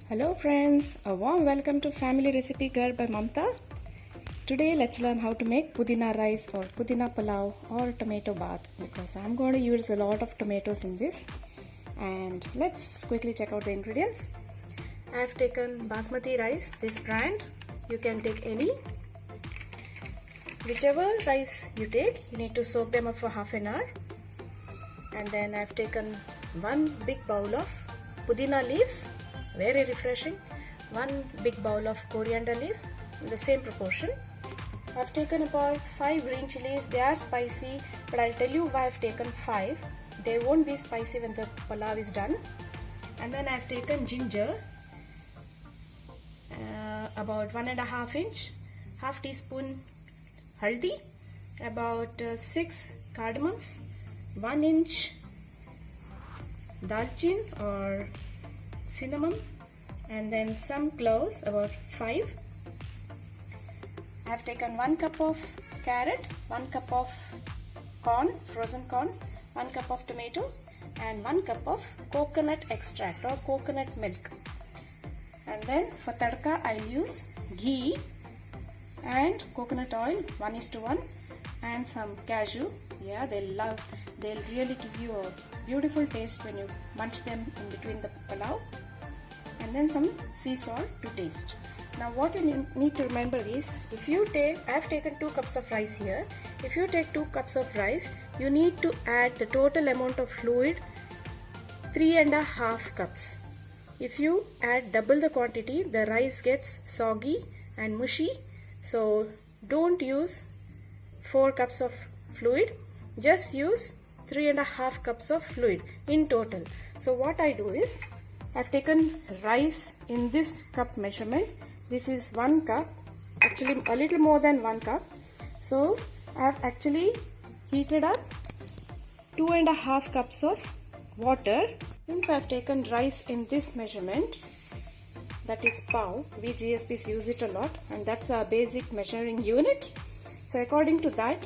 Hello friends, a warm welcome to Family Recipe Girl by Mamta. Today let's learn how to make pudina rice or pudina pulao or tomato bath because I'm going to use a lot of tomatoes in this. And let's quickly check out the ingredients. I have taken basmati rice, this brand. You can take any. Whichever rice you take, you need to soak them up for half an hour. And then I've taken one big bowl of pudina leaves. Very refreshing. One big bowl of coriander leaves in the same proportion. I've taken about 5 green chilies. They are spicy, but I'll tell you why I've taken 5. They won't be spicy when the pulao is done. And then I've taken ginger, about 1.5 inch, half teaspoon haldi, about 6 cardamoms, 1 inch dalchin or cinnamon, and then some cloves, about 5. I have taken 1 cup of carrot, 1 cup of corn, frozen corn, 1 cup of tomato, and 1 cup of coconut extract or coconut milk. And then for tadka I'll use ghee and coconut oil 1:1 and some cashew. Yeah, they'll really give you a beautiful taste when you munch them in between the pulao. And then some sea salt to taste. Now what you need to remember is, I have taken 2 cups of rice here. If you take 2 cups of rice, you need to add the total amount of fluid 3.5 cups. If you add double the quantity, the rice gets soggy and mushy. So don't use 4 cups of fluid, just use 3.5 cups of fluid in total. So what I do is, I've taken rice in this cup measurement. This is 1 cup, actually a little more than 1 cup. So I've actually heated up 2.5 cups of water. Since I've taken rice in this measurement, that is pau, we GSPs use it a lot, and that's our basic measuring unit. So according to that,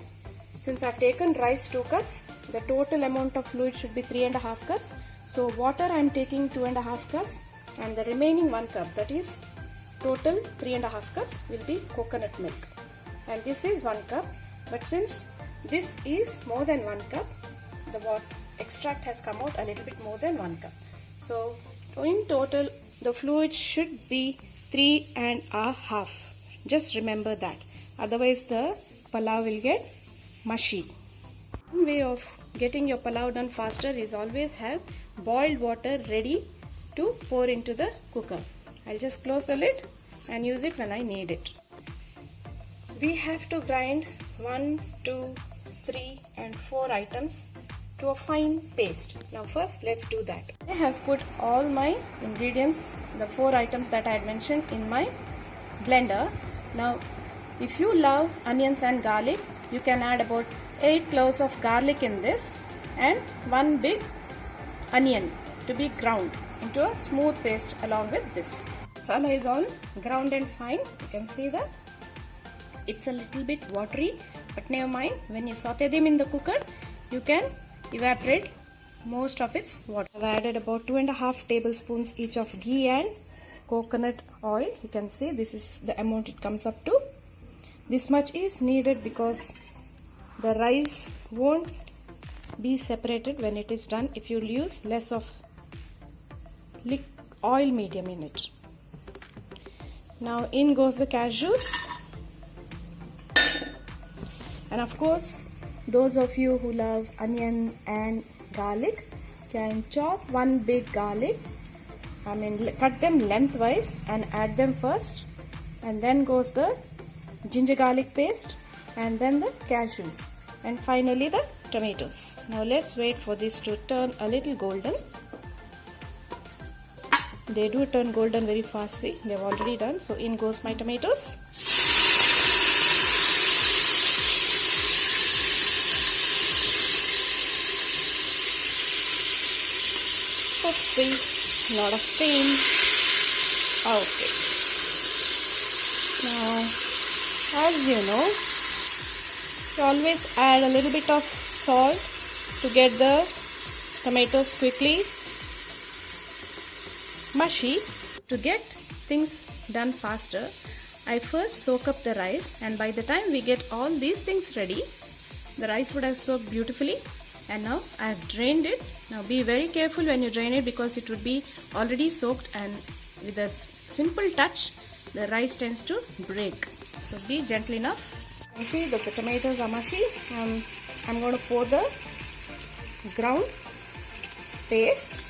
since I've taken rice 2 cups, the total amount of fluid should be 3.5 cups. So water I'm taking 2.5 cups, and the remaining 1 cup, that is total 3.5 cups, will be coconut milk. And this is 1 cup, but since this is more than 1 cup, the extract has come out a little bit more than 1 cup. So in total the fluid should be 3.5. Just remember that, otherwise the pulao will get mushy. One way of getting your pulao done faster is always have boiled water ready to pour into the cooker. I'll just close the lid and use it when I need it. We have to grind 1, 2, 3 and 4 items to a fine paste. Now first let's do that. I have put all my ingredients, the 4 items that I had mentioned, in my blender. Now if you love onions and garlic, you can add about 8 cloves of garlic in this and 1 big onion to be ground into a smooth paste along with this. Masala is all ground and fine. You can see that it's a little bit watery, but never mind. When you saute them in the cooker, you can evaporate most of its water. I've added about 2.5 tablespoons each of ghee and coconut oil. You can see this is the amount it comes up to. This much is needed because the rice won't be separated when it is done if you use less of oil medium in it. Now in goes the cashews, and of course those of you who love onion and garlic can chop 1 big garlic. Cut them lengthwise and add them first, and then goes the ginger garlic paste, and then the cashews, and finally the tomatoes. Now let's wait for this to turn a little golden. They do turn golden very fast. See, they've already done. So in goes my tomatoes. Oopsie, lot of steam. Okay. Now, as you know, you always add a little bit of salt to get the tomatoes quickly mushy. To get things done faster, I first soak up the rice, and by the time we get all these things ready, the rice would have soaked beautifully. And now I have drained it. Now be very careful when you drain it, because it would be already soaked, and with a simple touch the rice tends to break. So be gentle enough. You see that the tomatoes are mushy. I'm going to pour the ground paste.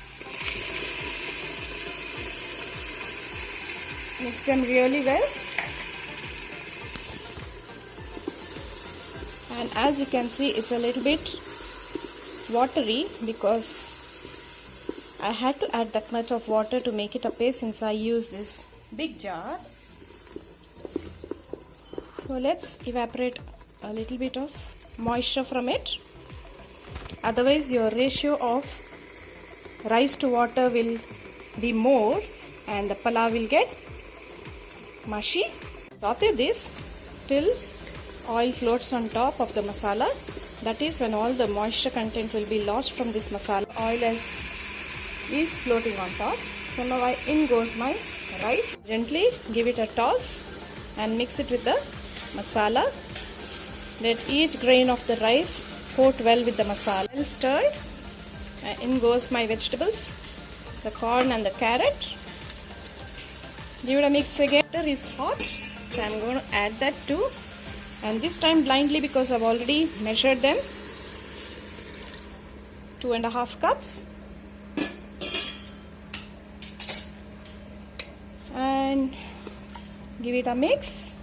Mix them really well. And as you can see, it's a little bit watery because I had to add that much of water to make it a paste, since I use this big jar. So let's evaporate a little bit of moisture from it. Otherwise your ratio of rice to water will be more and the palav will get mushy. Saute this till oil floats on top of the masala. That is when all the moisture content will be lost from this masala. Oil is floating on top. So now in goes my rice. Gently give it a toss and mix it with the masala. Let each grain of the rice coat well with the masala. Well stirred. In goes my vegetables, the corn and the carrot. Give it a mix again. Water is hot, so I'm going to add that too. And this time blindly, because I've already measured them. 2.5 cups. And give it a mix.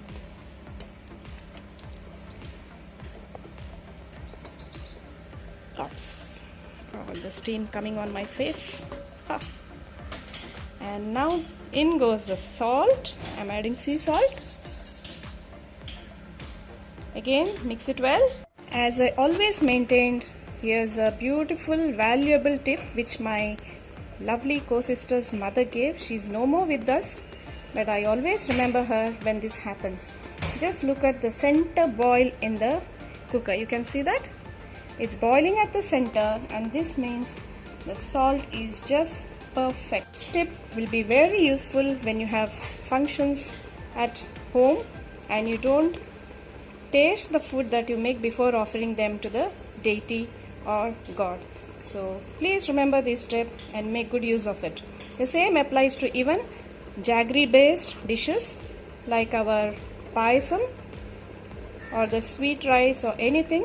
Oops. All the steam coming on my face. And now in goes the salt. I'm adding sea salt. Again, mix it well. As I always maintained, here's a beautiful, valuable tip which my lovely co-sister's mother gave. She's no more with us, but I always remember her when this happens. Just look at the center boil in the cooker. You can see that? It's boiling at the center, and this means the salt is just perfect. This tip will be very useful when you have functions at home and you don't taste the food that you make before offering them to the deity or God. So please remember this tip and make good use of it. The same applies to even jaggery based dishes like our payasam or the sweet rice or anything.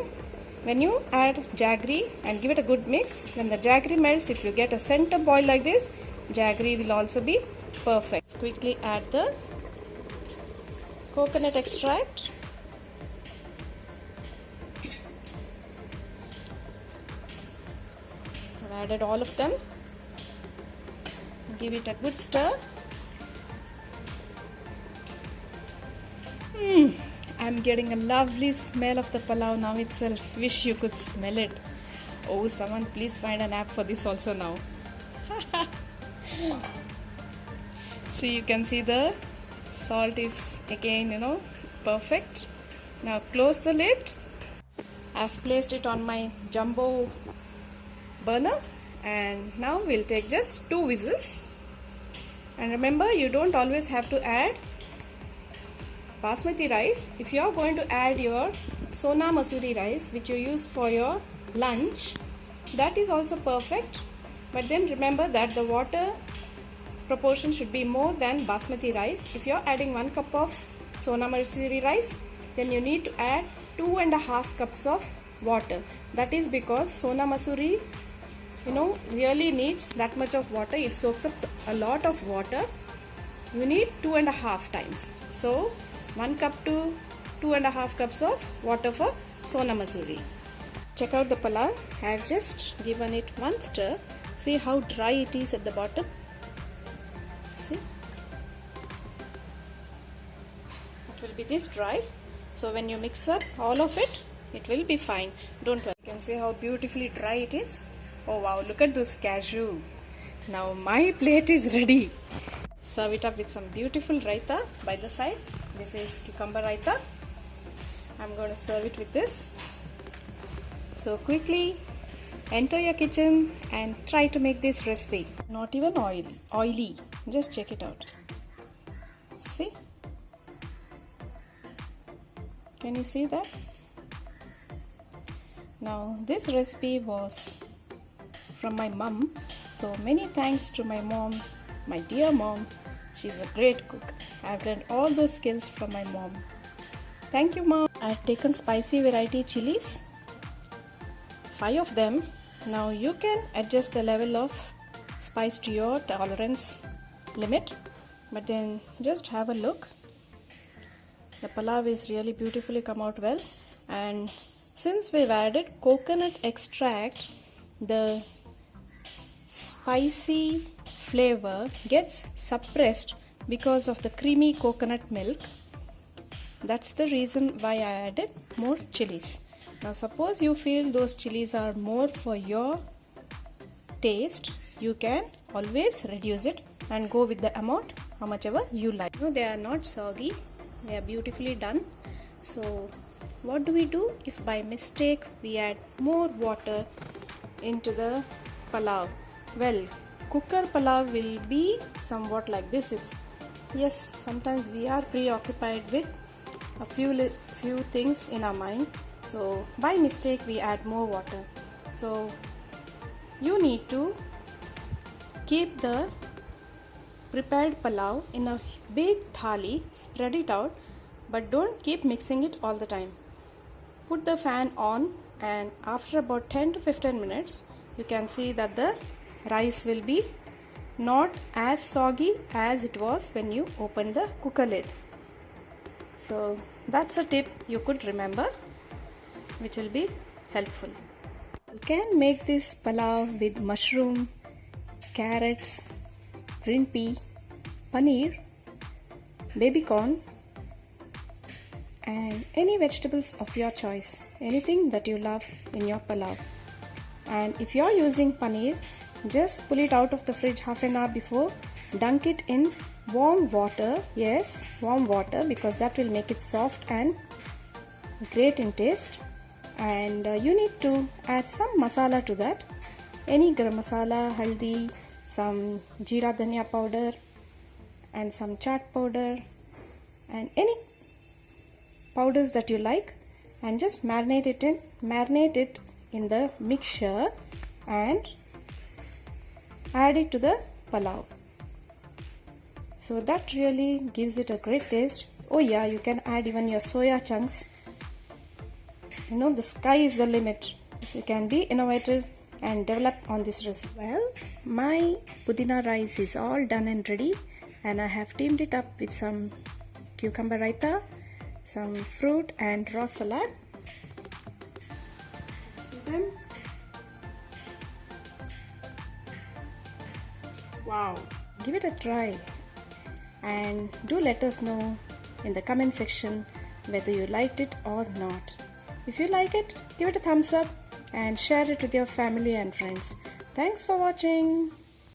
When you add jaggery and give it a good mix, when the jaggery melts, if you get a center boil like this, jaggery will also be perfect. Let's quickly add the coconut extract. I've added all of them. Give it a good stir. I'm getting a lovely smell of the palav now itself. Wish you could smell it. Oh, someone please find an app for this also now. See, you can see the salt is again, perfect. Now close the lid. I've placed it on my jumbo burner, and now we'll take just 2 whistles. And remember, you don't always have to add basmati rice. If you are going to add your Sona Masuri rice, which you use for your lunch, that is also perfect. But then remember that the water proportion should be more than basmati rice. If you are adding 1 cup of Sona Masuri rice, then you need to add 2.5 cups of water. That is because Sona Masuri really needs that much of water. It soaks up a lot of water. You need 2.5 times. So 1 cup to 2.5 cups of water for Sona Masuri. Check out the palav. I have just given it 1 stir. See how dry it is at the bottom. See, it will be this dry. So when you mix up all of it, it will be fine. Don't worry. You can see how beautifully dry it is. Oh wow, look at this cashew. Now my plate is ready. Serve it up with some beautiful raita by the side. This is cucumber raita. I'm going to serve it with this. So quickly enter your kitchen and try to make this recipe. Not even oily. Just check it out. See? Can you see that? Now this recipe was from my mom, so many thanks to my mom, my dear mom. She's a great cook. I've learned all those skills from my mom. Thank you, mom. I've taken spicy variety chilies, 5 of them. Now you can adjust the level of spice to your tolerance limit, but then just have a look. The palav is really beautifully come out well, and since we've added coconut extract, the spicy flavor gets suppressed because of the creamy coconut milk. That's the reason why I added more chilies. Now suppose you feel those chilies are more for your taste, you can always reduce it and go with the amount how much ever you like. No, they are not soggy, they are beautifully done. So what do we do if by mistake we add more water into the palav? Well, cooker palav will be somewhat like this. Yes, sometimes we are preoccupied with a few things in our mind, so by mistake we add more water. So you need to keep the prepared palav in a big thali, spread it out, but don't keep mixing it all the time. Put the fan on, and after about 10 to 15 minutes you can see that the rice will be not as soggy as it was when you open the cooker lid. So that's a tip you could remember, which will be helpful. You can make this palav with mushroom, carrots, green pea, paneer, baby corn, and any vegetables of your choice, anything that you love in your palav. And if you are using paneer, just pull it out of the fridge half an hour before, dunk it in warm water. Yes, warm water, because that will make it soft and great in taste. And you need to add some masala to that, any garam masala, haldi, some jeera dhania powder and some chaat powder and any powders that you like, and just marinate it in the mixture and add it to the palav. So that really gives it a great taste. Oh yeah, you can add even your soya chunks. You know, the sky is the limit. You can be innovative and develop on this recipe. Well, my pudina rice is all done and ready, and I have teamed it up with some cucumber raita, some fruit and raw salad. See them? Wow! Give it a try and do let us know in the comment section whether you liked it or not. If you like it, give it a thumbs up and share it with your family and friends. Thanks for watching.